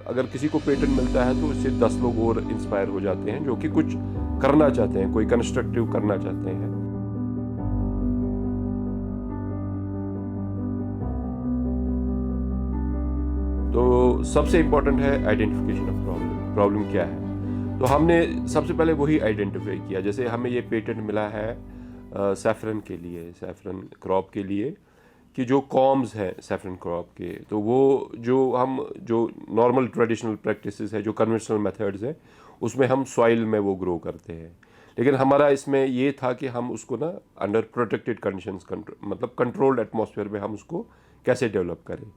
अगर किसी को पेटेंट मिलता है तो उससे 10 लोग और इंस्पायर हो जाते हैं जो कि कुछ करना चाहते हैं, कोई कंस्ट्रक्टिव करना चाहते हैं। तो सबसे इम्पोर्टेंट है आइडेंटिफिकेशन ऑफ प्रॉब्लम। प्रॉब्लम क्या है, तो हमने सबसे पहले वही आइडेंटिफाई किया। जैसे हमें ये पेटेंट मिला है सैफरन के लिए, सैफरन क्रॉप के लिए, कि जो कॉम्स हैं सैफरन क्रॉप के, तो वो जो नॉर्मल ट्रेडिशनल प्रैक्टिसेस है, जो कन्वेंशनल मेथड्स हैं, उसमें हम सॉइल में वो ग्रो करते हैं। लेकिन हमारा इसमें ये था कि हम उसको ना अंडर प्रोटेक्टेड कंडीशंस, मतलब कंट्रोल्ड एटमॉस्फेयर में हम उसको कैसे डेवलप करें।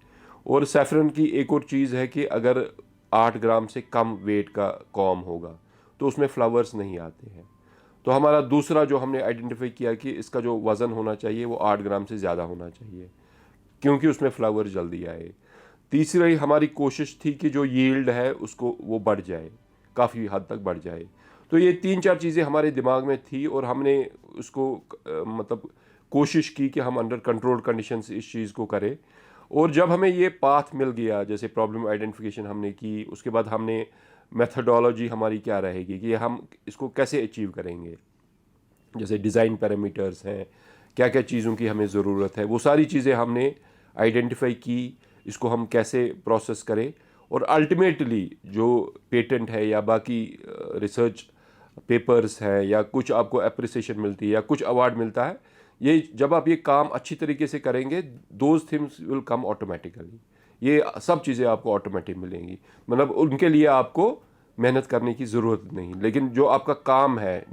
और सैफरन की एक और चीज़ है कि अगर 8 ग्राम से कम वेट का कॉम होगा तो उसमें फ्लावर्स नहीं आते हैं। तो हमारा दूसरा जो हमने आइडेंटिफाई किया कि इसका जो वज़न होना चाहिए वो 8 ग्राम से ज़्यादा होना चाहिए, क्योंकि उसमें फ्लावर जल्दी आए। तीसरी हमारी कोशिश थी कि जो यील्ड है उसको वो बढ़ जाए, काफ़ी हद तक बढ़ जाए। तो ये 3-4 चीज़ें हमारे दिमाग में थी और हमने उसको मतलब कोशिश की कि हम अंडर कंट्रोल्ड कंडीशंस इस चीज़ को करें। और जब हमें ये पाथ मिल गया, जैसे प्रॉब्लम आइडेंटिफिकेशन हमने की, उसके बाद हमने मेथडोलॉजी हमारी क्या रहेगी कि हम इसको कैसे अचीव करेंगे। जैसे डिज़ाइन पैरामीटर्स हैं, क्या क्या चीज़ों की हमें ज़रूरत है, वो सारी चीज़ें हमने आइडेंटिफाई की, इसको हम कैसे प्रोसेस करें। और अल्टीमेटली जो पेटेंट है या बाकी रिसर्च पेपर्स हैं या कुछ आपको एप्रिसिएशन मिलती है या कुछ अवार्ड मिलता है, ये जब आप ये काम अच्छी तरीके से करेंगे, those things will come automatically. ये सब चीज़ें आपको ऑटोमेटिक मिलेंगी, मतलब उनके लिए आपको मेहनत करने की ज़रूरत नहीं। लेकिन जो आपका काम है,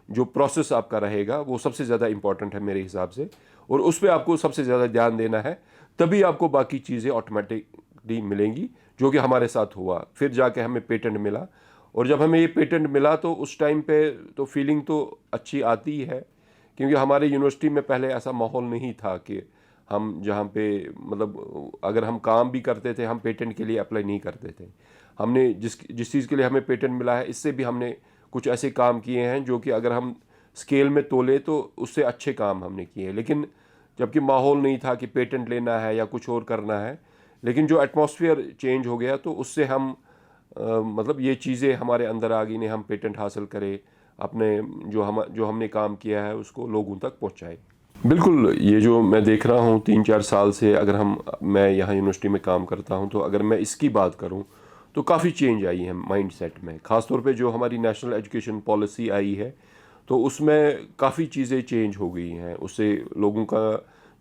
जो प्रोसेस आपका रहेगा, वो सबसे ज़्यादा इम्पॉर्टेंट है मेरे हिसाब से, और उस पर आपको सबसे ज़्यादा ध्यान देना है, तभी आपको बाकी चीज़ें ऑटोमेटिकली मिलेंगी, जो कि हमारे साथ हुआ। फिर जाके हमें पेटेंट मिला, और जब हमें ये पेटेंट मिला तो उस टाइम पे तो फीलिंग तो अच्छी आती है, क्योंकि हमारे यूनिवर्सिटी में पहले ऐसा माहौल नहीं था कि हम जहाँ पे मतलब अगर हम काम भी करते थे हम पेटेंट के लिए अप्लाई नहीं करते थे। हमने जिस चीज़ के लिए हमें पेटेंट मिला है, इससे भी हमने कुछ ऐसे काम किए हैं जो कि अगर हम स्केल में तोले तो उससे अच्छे काम हमने किए हैं। लेकिन जबकि माहौल नहीं था कि पेटेंट लेना है या कुछ और करना है, लेकिन जो एटमॉस्फेयर चेंज हो गया तो उससे हम मतलब ये चीज़ें हमारे अंदर आ गई ने, हम पेटेंट हासिल करें, अपने जो हमने काम किया है उसको लोगों तक पहुंचाए। बिल्कुल, ये जो मैं देख रहा हूँ 3-4 साल से, अगर मैं यहाँ यूनिवर्सिटी में काम करता हूँ, तो अगर मैं इसकी बात करूँ तो काफ़ी चेंज आई है माइंडसेट में। ख़ासतौर पे जो हमारी नेशनल एजुकेशन पॉलिसी आई है तो उसमें काफ़ी चीज़ें चेंज हो गई हैं। उससे लोगों का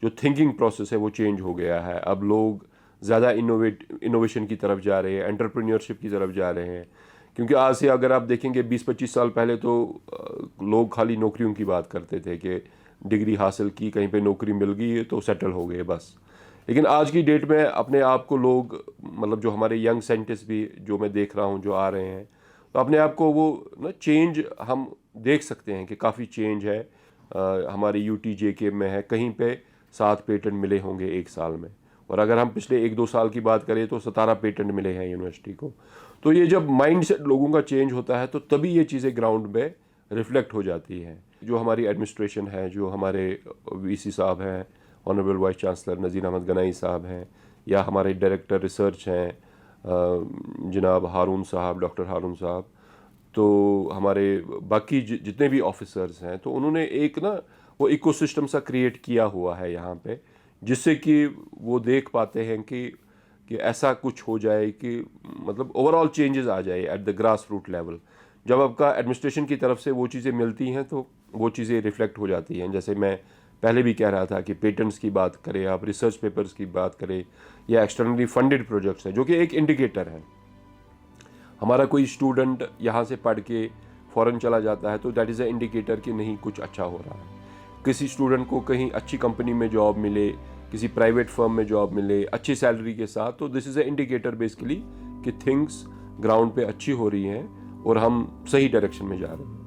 जो थिंकिंग प्रोसेस है वो चेंज हो गया है। अब लोग ज़्यादा इनोवेशन की तरफ जा रहे हैं, एंटरप्रेन्योरशिप की तरफ जा रहे हैं। क्योंकि आज से अगर आप देखेंगे 20-25 साल पहले तो लोग खाली नौकरियों की बात करते थे कि डिग्री हासिल की, कहीं पे नौकरी मिल गई तो सेटल हो गए बस। लेकिन आज की डेट में अपने आप को लोग, मतलब जो हमारे यंग साइंटिस्ट भी जो मैं देख रहा हूँ जो आ रहे हैं, तो अपने आप को वो ना चेंज हम देख सकते हैं कि काफ़ी चेंज है। हमारे UTJK में है, कहीं पे 7 पेटेंट मिले होंगे 1 साल में, और अगर हम पिछले 1-2 साल की बात करें तो 17 पेटेंट मिले हैं यूनिवर्सिटी को। तो ये जब माइंडसेट लोगों का चेंज होता है तो तभी ये चीज़ें ग्राउंड में रिफ्लेक्ट हो जाती हैं। जो हमारी एडमिनिस्ट्रेशन है, जो हमारे VC साहब हैं, ऑनरेबल वाइस चांसलर नज़ीर अहमद गनाई साहब हैं, या हमारे डायरेक्टर रिसर्च हैं जनाब हारून साहब, डॉक्टर हारून साहब, तो हमारे बाकी जितने भी ऑफिसर्स हैं, तो उन्होंने एक ना वो इकोसिस्टम सा क्रिएट किया हुआ है यहाँ पे, जिससे कि वो देख पाते हैं कि ऐसा कुछ हो जाए कि मतलब ओवरऑल चेंजेस आ जाए at the grass root level. जब आपका एडमिनिस्ट्रेशन की तरफ से वो चीज़ें मिलती हैं तो वो चीज़ें रिफ्लेक्ट हो जाती हैं। जैसे मैं पहले भी कह रहा था कि पेटेंट्स की बात करें, आप रिसर्च पेपर्स की बात करें, या एक्सटर्नली फंडेड प्रोजेक्ट्स हैं जो कि एक इंडिकेटर है। हमारा कोई स्टूडेंट यहाँ से पढ़ के फ़ॉरेन चला जाता है तो दैट इज़ अ इंडिकेटर कि नहीं कुछ अच्छा हो रहा है। किसी स्टूडेंट को कहीं अच्छी कंपनी में जॉब मिले, किसी प्राइवेट फर्म में जॉब मिले अच्छी सैलरी के साथ, तो this is a indicator basically कि थिंग्स ग्राउंड पे अच्छी हो रही हैं और हम सही डायरेक्शन में जा रहे हैं।